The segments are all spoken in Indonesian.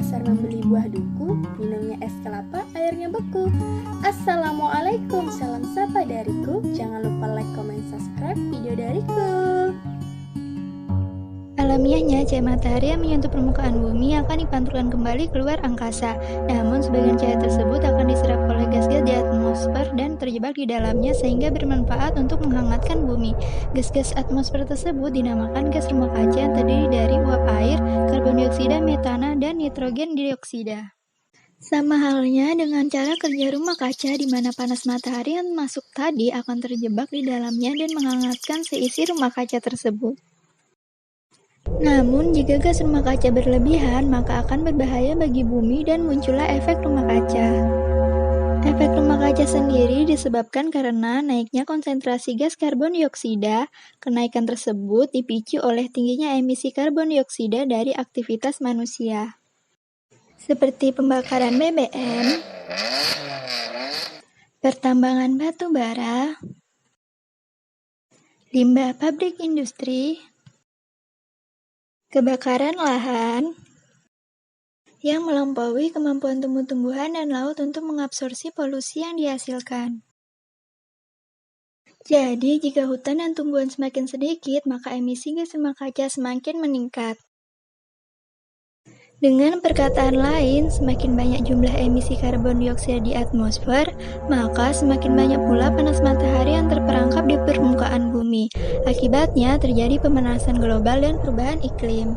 pasar membeli buah duku, minumnya es kelapa, airnya beku. Assalamualaikum, salam sapa dariku. Jangan lupa like, comment, subscribe video dariku. Alamiahnya, cahaya matahari yang menyentuh permukaan bumi akan dipantulkan kembali keluar angkasa. Namun, sebagian cahaya tersebut akan diserap oleh gas-gas di atmosfer dan terjebak di dalamnya sehingga bermanfaat untuk menghangatkan bumi. Gas-gas atmosfer tersebut dinamakan gas rumah kaca yang terdiri dari uap air, karbon dioksida, metana, dan nitrogen dioksida. Sama halnya dengan cara kerja rumah kaca di mana panas matahari yang masuk tadi akan terjebak di dalamnya dan menghangatkan seisi rumah kaca tersebut. Namun, jika gas rumah kaca berlebihan, maka akan berbahaya bagi bumi dan muncullah efek rumah kaca. Efek rumah kaca sendiri disebabkan karena naiknya konsentrasi gas karbon dioksida. Kenaikan tersebut dipicu oleh tingginya emisi karbon dioksida dari aktivitas manusia, seperti pembakaran BBM, pertambangan batu bara, limbah pabrik industri, kebakaran lahan yang melampaui kemampuan tumbuh-tumbuhan dan laut untuk mengabsorpsi polusi yang dihasilkan. Jadi, jika hutan dan tumbuhan semakin sedikit, maka emisi gas rumah kaca semakin meningkat. Dengan perkataan lain, semakin banyak jumlah emisi karbon dioksida di atmosfer, maka semakin banyak pula panas matahari yang terperangkap di permukaan bumi. Akibatnya, terjadi pemanasan global dan perubahan iklim.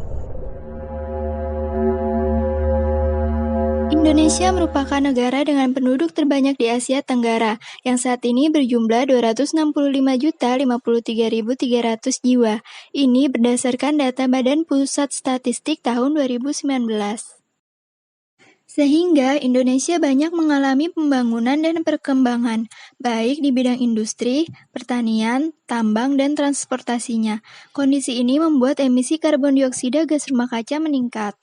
Indonesia merupakan negara dengan penduduk terbanyak di Asia Tenggara, yang saat ini berjumlah 265.053.300 jiwa. Ini berdasarkan data Badan Pusat Statistik tahun 2019. Sehingga Indonesia banyak mengalami pembangunan dan perkembangan, baik di bidang industri, pertanian, tambang, dan transportasinya. Kondisi ini membuat emisi karbon dioksida gas rumah kaca meningkat.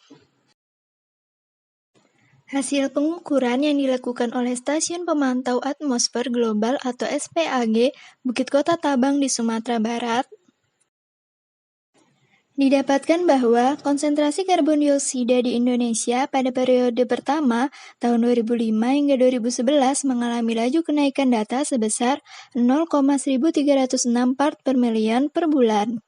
Hasil pengukuran yang dilakukan oleh Stasiun Pemantau Atmosfer Global atau SPAG Bukit Kota Tabang di Sumatera Barat didapatkan bahwa konsentrasi karbon dioksida di Indonesia pada periode pertama tahun 2005 hingga 2011 mengalami laju kenaikan data sebesar 0,1306 part per million per bulan.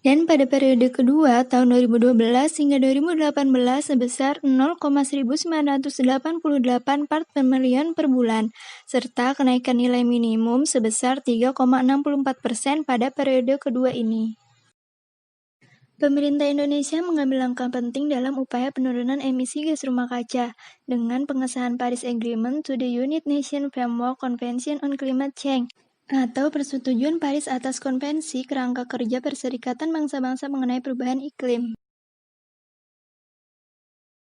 Dan pada periode kedua tahun 2012 hingga 2018 sebesar 0,1988 part per million per bulan, serta kenaikan nilai minimum sebesar 3,64% pada periode kedua ini. Pemerintah Indonesia mengambil langkah penting dalam upaya penurunan emisi gas rumah kaca dengan pengesahan Paris Agreement to the United Nations Framework Convention on Climate Change atau Persetujuan Paris atas Konvensi Kerangka Kerja Perserikatan Bangsa-Bangsa mengenai Perubahan Iklim.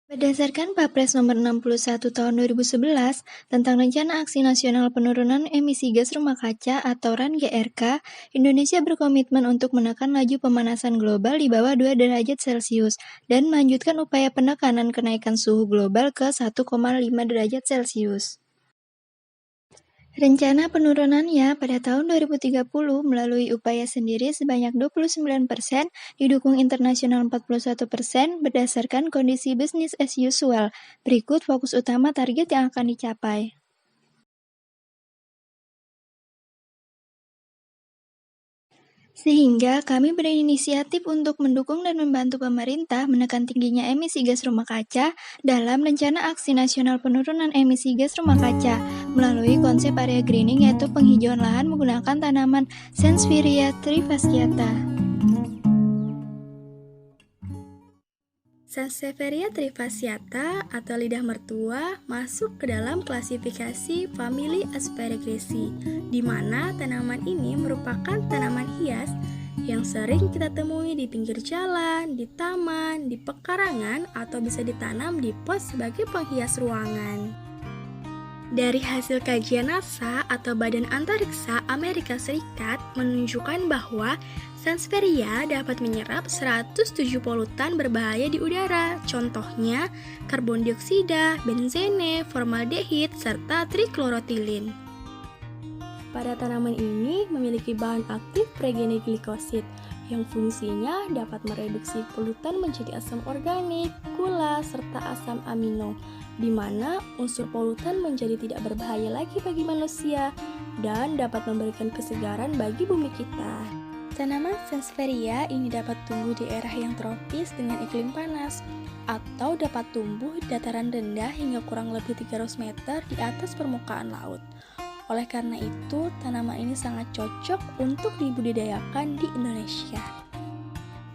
Berdasarkan Papres nomor 61 tahun 2011 tentang Rencana Aksi Nasional Penurunan Emisi Gas Rumah Kaca atau RAN-GRK, Indonesia berkomitmen untuk menekan laju pemanasan global di bawah 2 derajat Celcius dan melanjutkan upaya penekanan kenaikan suhu global ke 1,5 derajat Celcius. Rencana penurunannya pada tahun 2030 melalui upaya sendiri sebanyak 29%, didukung internasional 41% berdasarkan kondisi business as usual. Berikut fokus utama target yang akan dicapai. Sehingga kami berinisiatif untuk mendukung dan membantu pemerintah menekan tingginya emisi gas rumah kaca dalam Rencana Aksi Nasional Penurunan Emisi Gas Rumah Kaca melalui konsep area greening yaitu penghijauan lahan menggunakan tanaman Sansevieria trifasciata. Sansevieria trifasciata atau lidah mertua masuk ke dalam klasifikasi famili Asparaceae, di mana tanaman ini merupakan tanaman hias yang sering kita temui di pinggir jalan, di taman, di pekarangan, atau bisa ditanam di pot sebagai penghias ruangan. Dari hasil kajian NASA atau Badan Antariksa Amerika Serikat menunjukkan bahwa Sansevieria dapat menyerap 107 polutan berbahaya di udara, contohnya karbon dioksida, benzene, formaldehid, serta triklorotilin. Pada tanaman ini memiliki bahan aktif pregeniglycosid yang fungsinya dapat mereduksi polutan menjadi asam organik, gula, serta asam amino, di mana unsur polutan menjadi tidak berbahaya lagi bagi manusia dan dapat memberikan kesegaran bagi bumi kita. Tanaman Sansevieria ini dapat tumbuh di daerah yang tropis dengan iklim panas, atau dapat tumbuh di dataran rendah hingga kurang lebih 300 meter di atas permukaan laut. Oleh karena itu, tanaman ini sangat cocok untuk dibudidayakan di Indonesia.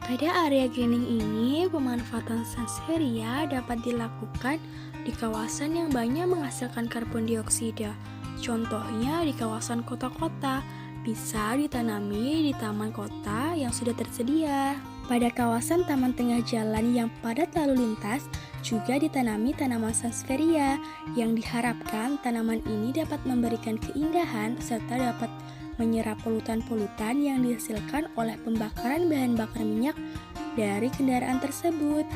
Pada area greening ini, pemanfaatan Sansevieria dapat dilakukan di kawasan yang banyak menghasilkan karbon dioksida. Contohnya di kawasan kota-kota, bisa ditanami di taman kota yang sudah tersedia. Pada kawasan taman tengah jalan yang padat lalu lintas, juga ditanami tanaman Sansevieria yang diharapkan tanaman ini dapat memberikan keindahan serta dapat menyerap polutan-polutan yang dihasilkan oleh pembakaran bahan bakar minyak dari kendaraan tersebut.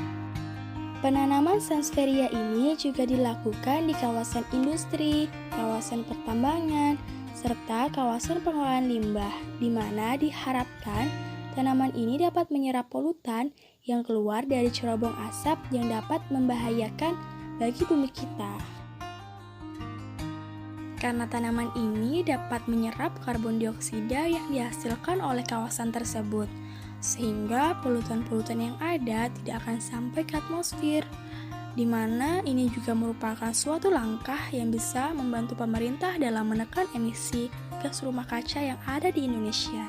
Penanaman Sansevieria ini juga dilakukan di kawasan industri, kawasan pertambangan, serta kawasan pengolahan limbah, di mana diharapkan tanaman ini dapat menyerap polutan yang keluar dari cerobong asap yang dapat membahayakan bagi bumi kita. Karena tanaman ini dapat menyerap karbon dioksida yang dihasilkan oleh kawasan tersebut, sehingga polutan-polutan yang ada tidak akan sampai ke atmosfer, di mana ini juga merupakan suatu langkah yang bisa membantu pemerintah dalam menekan emisi gas rumah kaca yang ada di Indonesia.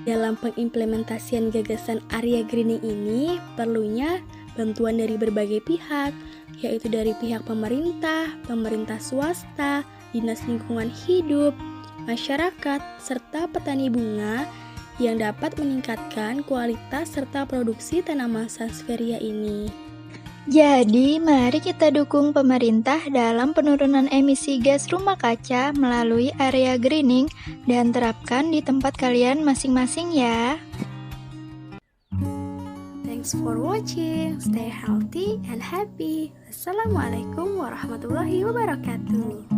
Dalam pengimplementasian gagasan area greening ini, perlunya bantuan dari berbagai pihak, yaitu dari pihak pemerintah, pemerintah swasta, dinas lingkungan hidup, masyarakat, serta petani bunga yang dapat meningkatkan kualitas serta produksi tanaman Sansevieria ini. Jadi, mari kita dukung pemerintah dalam penurunan emisi gas rumah kaca melalui area greening dan terapkan di tempat kalian masing-masing ya. Thanks for watching. Stay healthy and happy. Assalamualaikum warahmatullahi wabarakatuh.